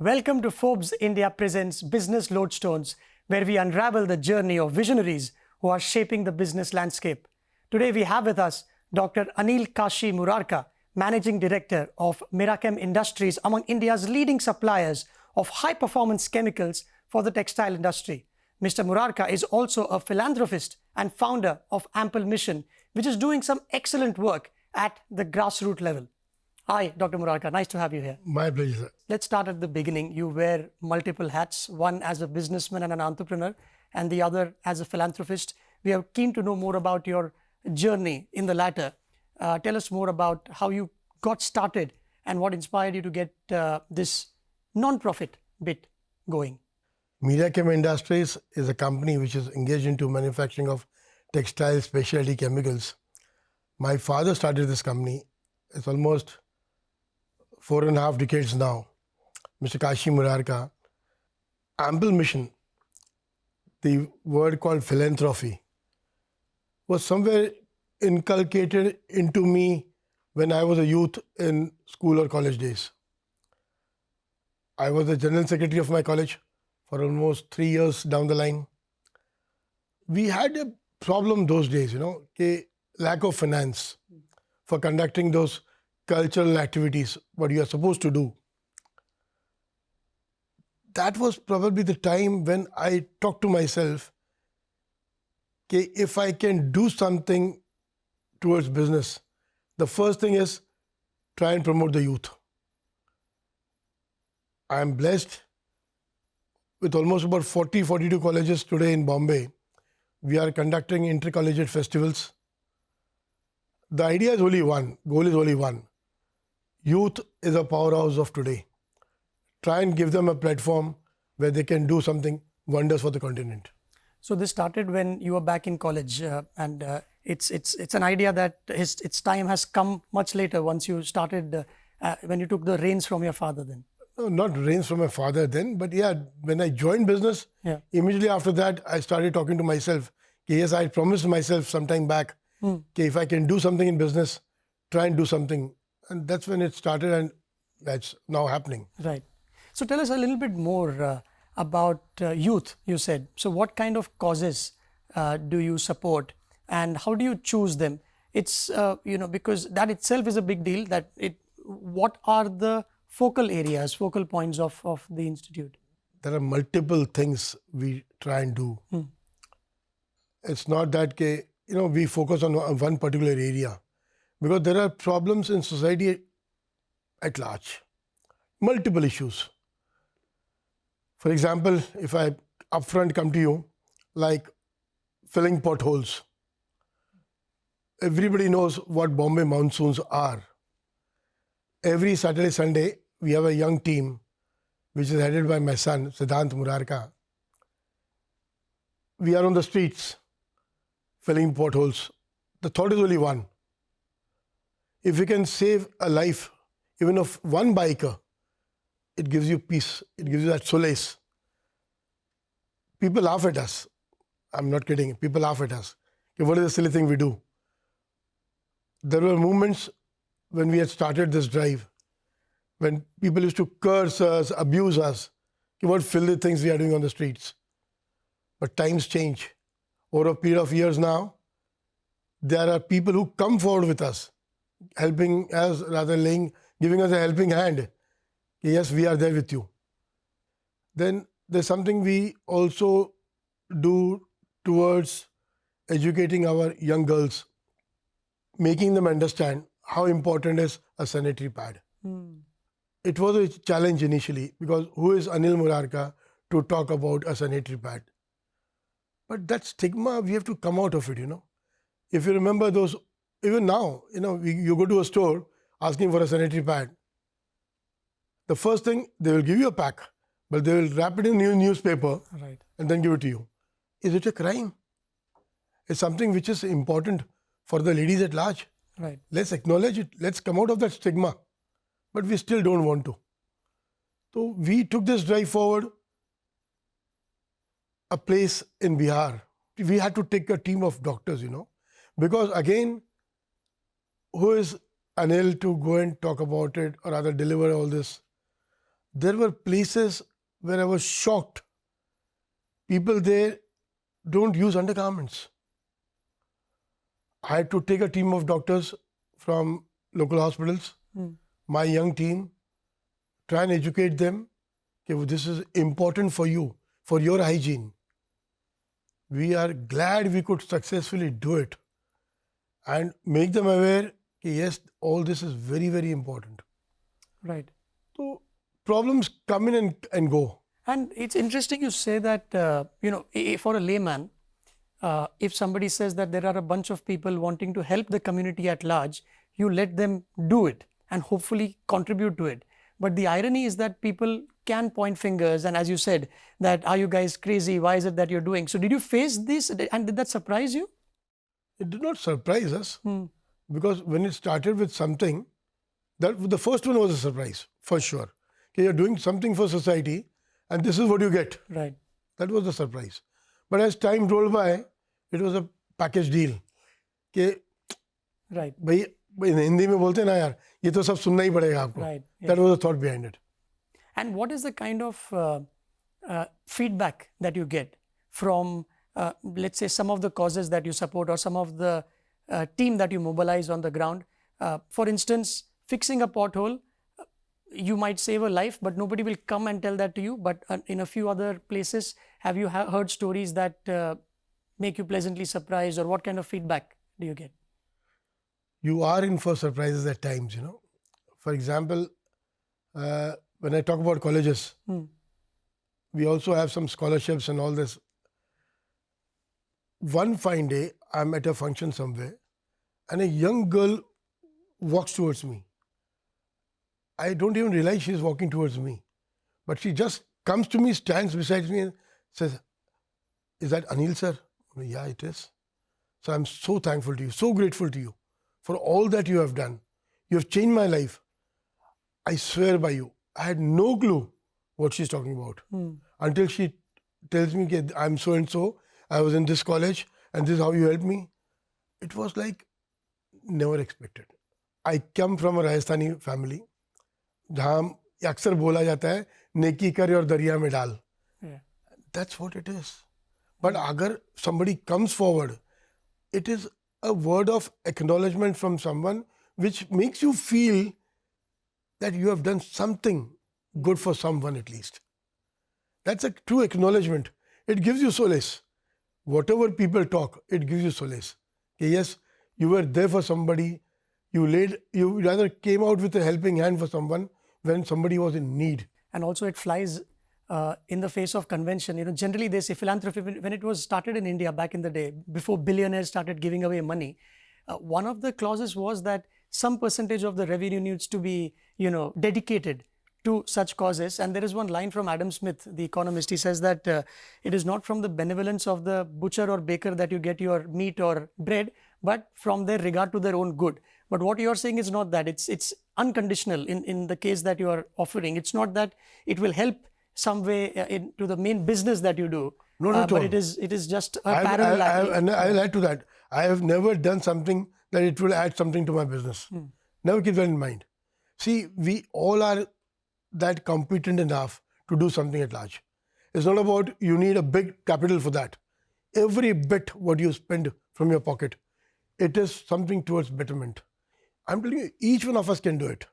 Welcome to Forbes India presents Business Lodestones, where we unravel the journey of visionaries who are shaping the business landscape. Today we have with us Dr. Aneel Kashi Murarka, Managing Director of Mirachem Industriies, among India's leading suppliers of high-performance chemicals for the textile industry. Mr. Murarka is also a philanthropist and founder of Missiion, which is doing some excellent work at the grassroots level. Hi, Dr. Murarka. Nice to have you here. My pleasure. Let's start at the beginning. You wear multiple hats, one as a businessman and an entrepreneur, and the other as a philanthropist. We are keen to know more about your journey in the latter. Tell us more about how you got started and what inspired you to get this non-profit bit going. Mirachem Industries is a company which is engaged into manufacturing of textile specialty chemicals. My father started this company. It's almost 4.5 decades now. Mr. Kashi Murarka. Missiion, the word called philanthropy, was somewhere inculcated into me when I was a youth in school or college days. I was the general secretary of my college for almost 3 years down the line. We had a problem those days, lack of finance for conducting those cultural activities, what you are supposed to do. That was probably the time when I talked to myself, if I can do something towards business, the first thing is try and promote the youth. I am blessed with almost about 42 colleges today in Bombay. We are conducting intercollegiate festivals. The idea is only one, goal is only one. Youth is a powerhouse of today. Try and give them a platform where they can do something wonders for the continent. So this started when you were back in college, and it's an idea that its time has come much later once you started, when you took the reins from your father then. No, not reins from my father then, but yeah, when I joined business, immediately after that, I started talking to myself. Yes, I promised myself some time back, if I can do something in business, try and do something. And that's when it started, and that's now happening. Right. So tell us a little bit more about youth, you said. So what kind of causes do you support and how do you choose them? It's, because that itself is a big deal. What are the focal areas, focal points of the institute? There are multiple things we try and do. It's not that, we focus on one particular area, because there are problems in society at large, multiple issues. For example, if I upfront come to you, like filling potholes. Everybody knows what Bombay monsoons are. Every Saturday, Sunday, we have a young team, which is headed by my son, Aneel Murarka. We are on the streets, filling potholes. The thought is only one. If we can save a life, even of one biker, it gives you peace. It gives you that solace. People laugh at us. I'm not kidding. People laugh at us. What is the silly thing we do? There were moments when we had started this drive, when people used to curse us, abuse us, what filthy things we are doing on the streets. But times change. Over a period of years now, there are people who come forward with us, helping us, giving us a helping hand. Yes, we are there with you. Then there's something we also do towards educating our young girls, making them understand how important is a sanitary pad. It was a challenge initially, because who is Aneel Murarka to talk about a sanitary pad? But that stigma, we have to come out of it, If you remember those, even now, you go to a store asking for a sanitary pad. The first thing, they will give you a pack, but they will wrap it in a newspaper and then give it to you. Is it a crime? It's something which is important for the ladies at large. Right. Let's acknowledge it. Let's come out of that stigma. But we still don't want to. So we took this drive forward. A place in Bihar. We had to take a team of doctors, because again, who is Aneel to go and talk about it or rather deliver all this? There were places where I was shocked. People there don't use undergarments. I had to take a team of doctors from local hospitals, my young team, try and educate them. Okay, this is important for you, for your hygiene. We are glad we could successfully do it and make them aware that yes, all this is very, very important. Right. So problems come in and go. And it's interesting you say that, for a layman, if somebody says that there are a bunch of people wanting to help the community at large, you let them do it and hopefully contribute to it. But the irony is that people can point fingers and, as you said, that are you guys crazy? Why is it that you're doing? So did you face this and did that surprise you? It did not surprise us because when it started with something, that the first one was a surprise, for sure. Okay, you're doing something for society and this is what you get. Right. That was the surprise. But as time rolled by, it was a package deal. कि Right. भाई हिंदी में बोलते हैं ना यार, ये तो सब सुनना ही पड़ेगा आपको. Right. That was the thought behind it. And what is the kind of feedback that you get from, let's say, some of the causes that you support or some of the team that you mobilize on the ground? For instance, fixing a pothole, you might save a life, but nobody will come and tell that to you. But in a few other places, have you heard stories that make you pleasantly surprised, or what kind of feedback do you get? You are in for surprises at times, you know. For example, when I talk about colleges, we also have some scholarships and all this. One fine day, I'm at a function somewhere, and a young girl walks towards me. I don't even realize she's walking towards me. But she just comes to me, stands beside me and says, "Is that Aneel, sir?" Yeah, it is. So I'm so thankful to you, so grateful to you for all that you have done. You have changed my life. I swear by you, I had no clue what she's talking about until she tells me, I'm so and so, I was in this college and this is how you helped me. It was like never expected. I come from a Rajasthani family. जहाँ अक्सर बोला जाता है नेकी कर और दरिया में डाल. That's what it is. But अगर somebody comes forward, it is a word of acknowledgement from someone which makes you feel that you have done something good for someone at least. That's a true acknowledgement. It gives you solace. Whatever people talk, it gives you solace. Yes, you were there for somebody. You rather came out with a helping hand for someone when somebody was in need. And also it flies in the face of convention. You know, generally they say philanthropy, when it was started in India back in the day, before billionaires started giving away money, one of the clauses was that some percentage of the revenue needs to be, dedicated to such causes. And there is one line from Adam Smith, the economist. He says that it is not from the benevolence of the butcher or baker that you get your meat or bread, but from their regard to their own good. But what you're saying is not that. It's unconditional in the case that you are offering. It's not that it will help some way to the main business that you do. Not at all. But it is just a parallel. I'll add to that. I have never done something that it will add something to my business. Never keep that in mind. See, we all are that competent enough to do something at large. It's not about you need a big capital for that. Every bit what you spend from your pocket, it is something towards betterment. I'm telling you, each one of us can do it.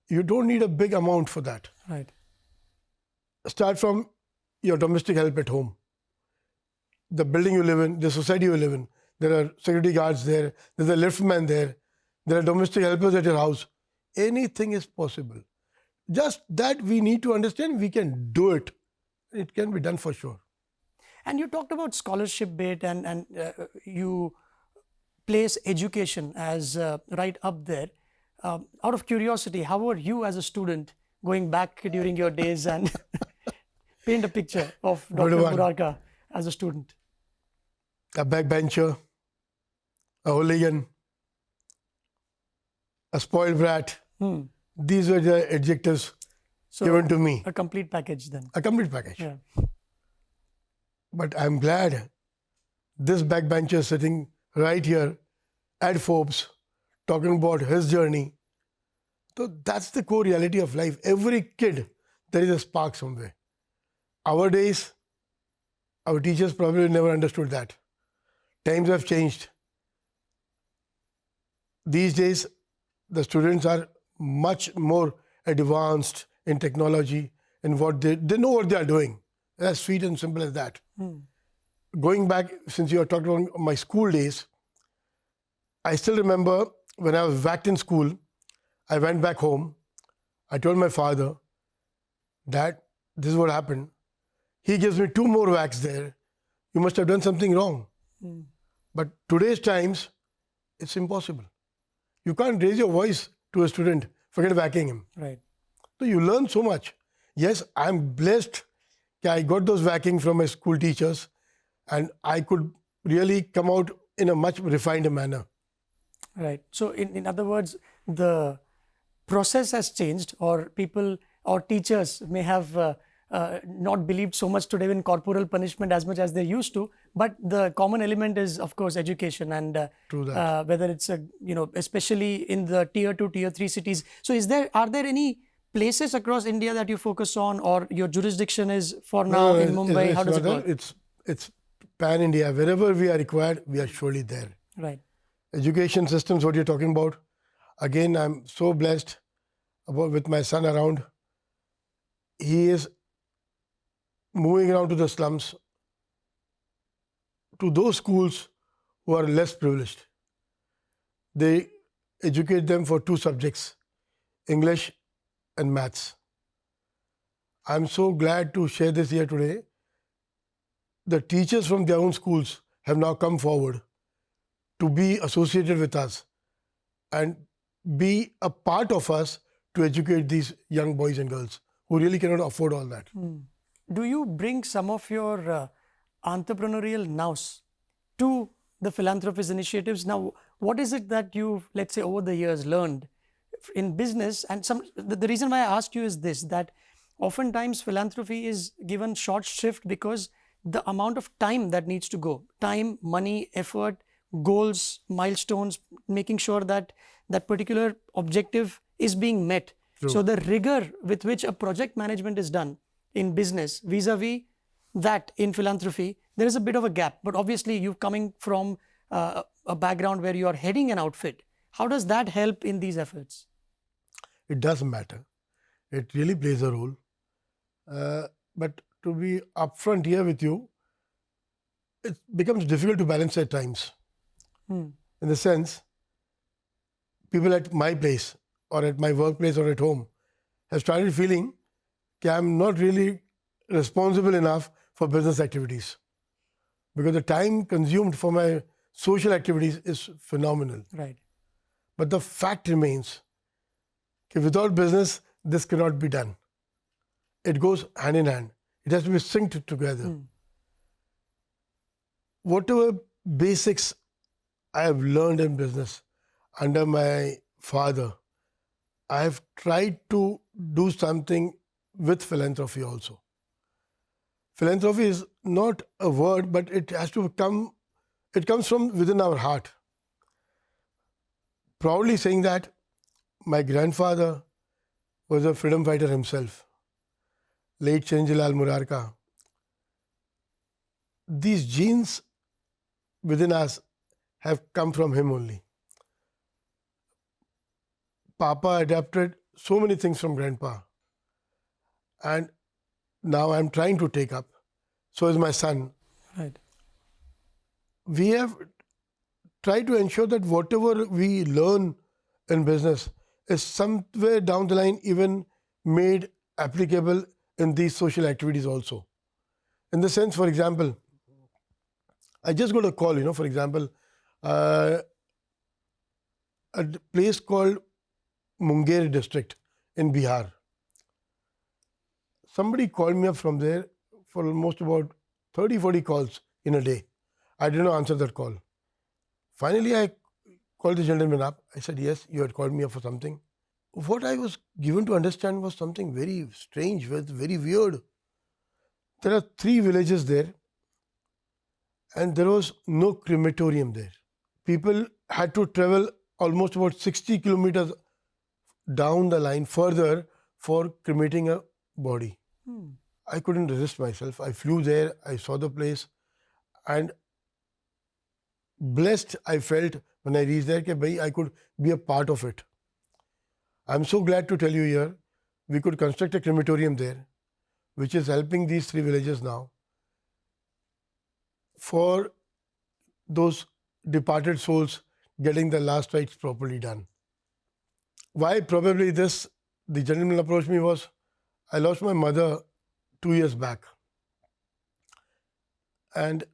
You don't need a big amount for that. Right. Start from your domestic help at home. The building you live in, the society you live in, there are security guards there, there's a liftman there are domestic helpers at your house. Anything is possible. Just that we need to understand we can do it. It can be done for sure. And you talked about scholarship bit and you place education as right up there. Out of curiosity, how were you as a student going back during your days and paint a picture of Dr. Murarka as a student? A backbencher, a hooligan, a spoiled brat. These were the adjectives given to me. A complete package then. A complete package. Yeah. But I'm glad this backbencher sitting right here at Forbes talking about his journey. So that's the core reality of life. Every kid there is a spark somewhere. Our days, our teachers probably never understood that. Times have changed. These days, the students are much more advanced in technology and what they know what they are doing. As sweet and simple as that. Going back, since you are talking about my school days, I still remember when I was whacked in school, I went back home. I told my father, Dad, this is what happened. He gives me 2 more whacks there. You must have done something wrong. But today's times, it's impossible. You can't raise your voice to a student, forget whacking him. Right. So you learn so much. Yes, I'm blessed that I got those whacking from my school teachers and I could really come out in a much refined manner. Right. So in other words, the process has changed, or people or teachers may have not believed so much today in corporal punishment as much as they used to. But the common element is, of course, education, and True that. whether it's especially in the tier 2, tier 3 cities. So are there any places across India that you focus on, or your jurisdiction is for now in Mumbai? How does it work? It's pan India. Wherever we are required, we are surely there. Right. Education systems, what you're talking about. Again, I'm so blessed with my son around. He is moving around to the slums, to those schools who are less privileged. They educate them for 2 subjects, English and maths. I'm so glad to share this here today. The teachers from their own schools have now come forward to be associated with us and be a part of us to educate these young boys and girls who really cannot afford all that. Do you bring some of your entrepreneurial nous to the philanthropist initiatives? Now, what is it that you've, let's say, over the years learned in business? And the reason why I ask you is this, that oftentimes philanthropy is given short shrift because the amount of time that needs to go, time, money, effort, goals, milestones, making sure that that particular objective is being met. True. So the rigor with which a project management is done in business vis-a-vis that in philanthropy, there is a bit of a gap. But obviously, you coming from a background where you are heading an outfit, how does that help in these efforts? It doesn't matter. It really plays a role. But to be upfront here with you, it becomes difficult to balance at times. In the sense, people at my place or at my workplace or at home have started feeling that I'm not really responsible enough for business activities because the time consumed for my social activities is phenomenal. Right. But the fact remains that without business, this cannot be done. It goes hand in hand. It has to be synced together. Whatever basics I have learned in business under my father, I have tried to do something with philanthropy also. Philanthropy is not a word, but it has to come, it comes from within our heart. Proudly saying that my grandfather was a freedom fighter himself, late Aneel Murarka. These genes within us have come from him only. Papa adapted so many things from grandpa. And now I'm trying to take up. So is my son. Right. We have tried to ensure that whatever we learn in business is somewhere down the line even made applicable in these social activities also. In the sense, for example, I just got a call, for example, a place called Munger district in Bihar. Somebody called me up from there for almost about 30-40 calls in a day. I did not answer that call. Finally, I called the gentleman up. I said, yes, you had called me up for something. What I was given to understand was something very strange, very weird. There are 3 villages there and there was no crematorium there. People had to travel almost about 60 kilometers down the line further for cremating a body. I couldn't resist myself. I flew there, I saw the place, and blessed I felt when I reached there that I could be a part of it. I'm so glad to tell you here, we could construct a crematorium there, which is helping these 3 villages now for those departed souls getting the last rites properly done. Why probably this, the gentleman approached me was, I lost my mother 2 years back. And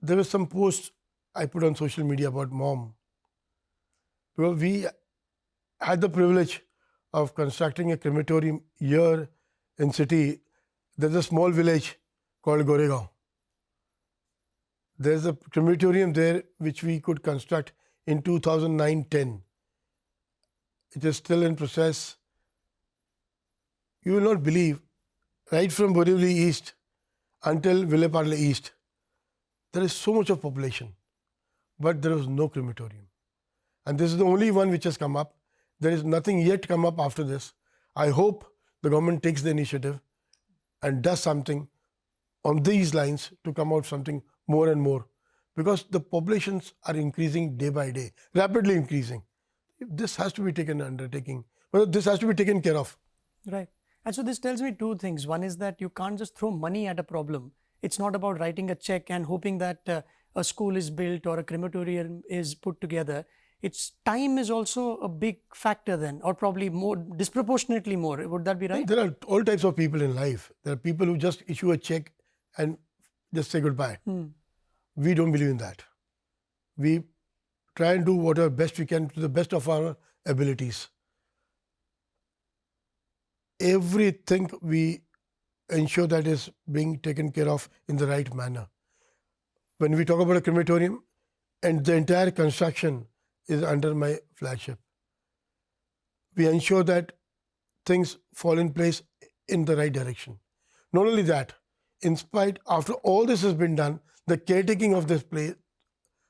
there was some post I put on social media about mom. Because we had the privilege of constructing a crematorium here in city. There's a small village called Goregaon. There's a crematorium there which we could construct in 2009-10. It is still in process. You will not believe, right from Borivali East until Vileparle East, there is so much of population, but there was no crematorium. And this is the only one which has come up. There is nothing yet come up after this. I hope the government takes the initiative and does something on these lines to come out something more and more, because the populations are increasing day by day, rapidly increasing. This has to be taken undertaking. Well, this has to be taken care of. Right. And so this tells me 2 things. One is that you can't just throw money at a problem. It's not about writing a check and hoping that a school is built or a crematorium is put together. It's time is also a big factor then, or probably more, disproportionately more. Would that be right? There are all types of people in life. There are people who just issue a check and just say goodbye. We don't believe in that. We try and do whatever best we can to the best of our abilities. Everything we ensure that is being taken care of in the right manner. When we talk about a crematorium, and the entire construction is under my flagship, we ensure that things fall in place in the right direction. Not only that, in spite, after all this has been done, the caretaking of this place,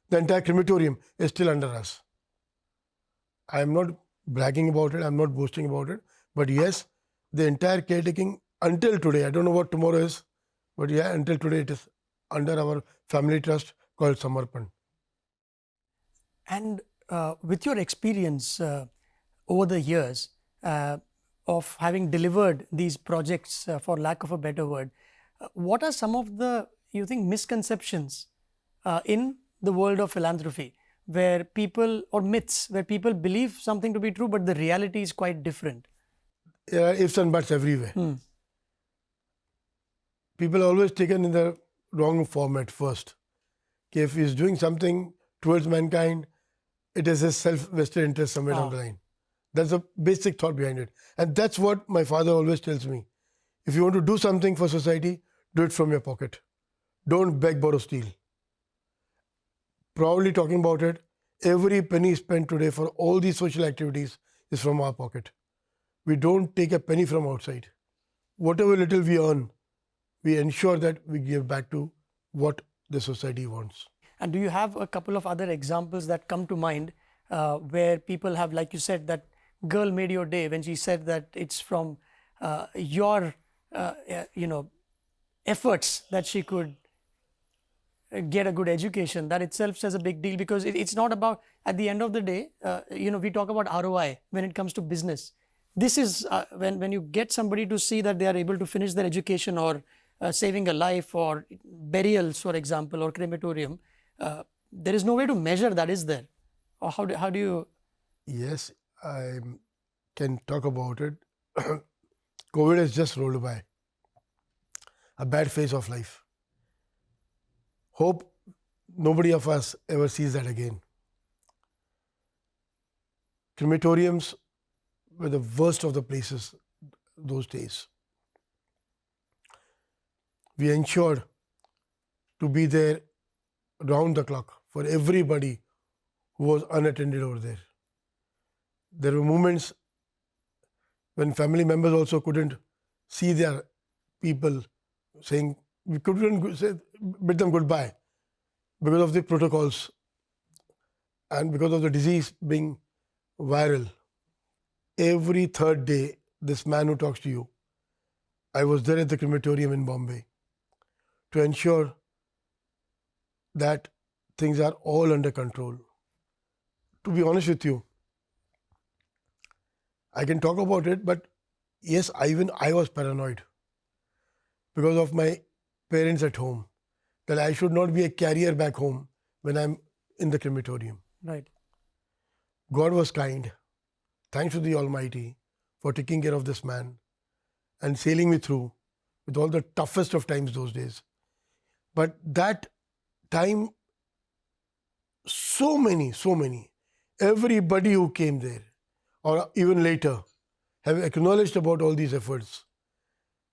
the entire crematorium is still under us. I am not bragging about it, I am not boasting about it, but yes, the entire caretaking until today, I don't know what tomorrow is, but yeah, until today it is under our family trust called Samarpan. And with your experience over the years of having delivered these projects, for lack of a better word, what are some of the, you think, misconceptions in the world of philanthropy, where people, or myths, where people believe something to be true, but the reality is quite different? Ifs and buts everywhere. People are always taken in the wrong format first. If he is doing something towards mankind, it is his self-vested interest somewhere down the line. That's the basic thought behind it. And that's what my father always tells me. If you want to do something for society, do it from your pocket. Don't beg, borrow, steal. Proudly talking about it, every penny spent today for all these social activities is from our pocket. We don't take a penny from outside. Whatever little we earn, we ensure that we give back to what the society wants. And do you have a couple of other examples that come to mind where people have, like you said, that girl made your day when she said that it's from your, efforts that she could get a good education? That itself says a big deal, because it's not about, at the end of the day, we talk about ROI when it comes to business. This is when you get somebody to see that they are able to finish their education, or saving a life, or burials, for example, or crematorium. There is no way to measure that, is there? Or how do you? Yes, I can talk about it. COVID has just rolled by. A bad phase of life. Hope nobody of us ever sees that again. Crematoriums were the worst of the places those days. We ensured to be there round the clock for everybody who was unattended over there. There were moments when family members also couldn't see their people, saying, we couldn't bid them goodbye because of the protocols and because of the disease being viral. Every third day, this man who talks to you I was there at the crematorium in Bombay to ensure that things are all under control. To be honest with you, I can talk about it, but yes, I was paranoid because of my parents at home, that I should not be a carrier back home when I'm in the crematorium. Right. God was kind. Thanks to the Almighty for taking care of this man and sailing me through with all the toughest of times those days. But that time, so many, everybody who came there or even later have acknowledged about all these efforts.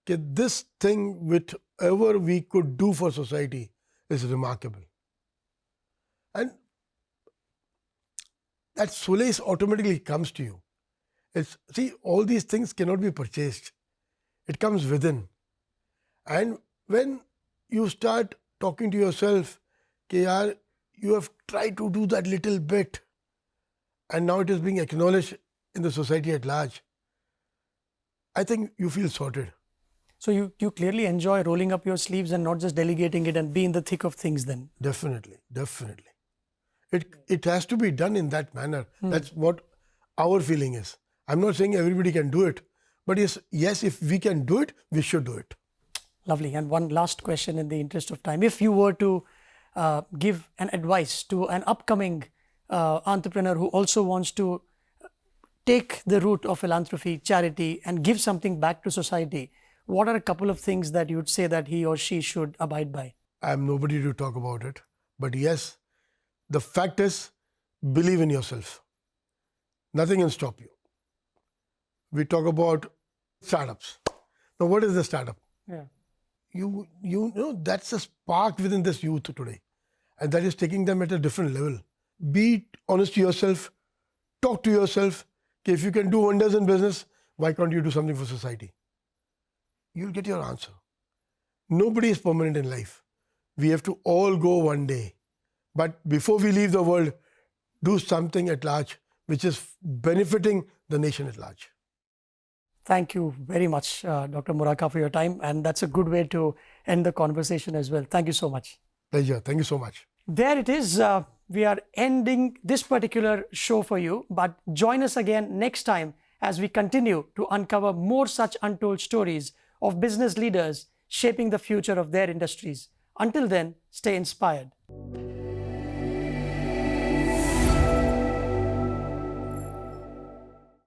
That this thing, whatever we could do for society, is remarkable. And that solace automatically comes to you. See, all these things cannot be purchased. It comes within. And when you start talking to yourself, yaar, you have tried to do that little bit, and now it is being acknowledged in the society at large, I think you feel sorted. So you clearly enjoy rolling up your sleeves and not just delegating it and be in the thick of things then. Definitely. It has to be done in that manner. That's what our feeling is. I'm not saying everybody can do it, but yes, if we can do it, we should do it. Lovely. And one last question in the interest of time. If you were to give an advice to an upcoming entrepreneur who also wants to take the route of philanthropy, charity, and give something back to society, what are a couple of things that you would say that he or she should abide by? I'm nobody to talk about it, but yes, the fact is, believe in yourself. Nothing can stop you. We talk about startups. Now, what is the startup? Yeah. You know, that's a spark within this youth today, and that is taking them at a different level. Be honest to yourself. Talk to yourself. Okay, if you can do wonders in business, why can't you do something for society? You'll get your answer. Nobody is permanent in life. We have to all go one day. But before we leave the world, do something at large which is benefiting the nation at large. Thank you very much, Dr. Murarka, for your time. And that's a good way to end the conversation as well. Thank you so much. Pleasure. Thank you so much. There it is. We are ending this particular show for you. But join us again next time as we continue to uncover more such untold stories of business leaders shaping the future of their industries. Until then, stay inspired.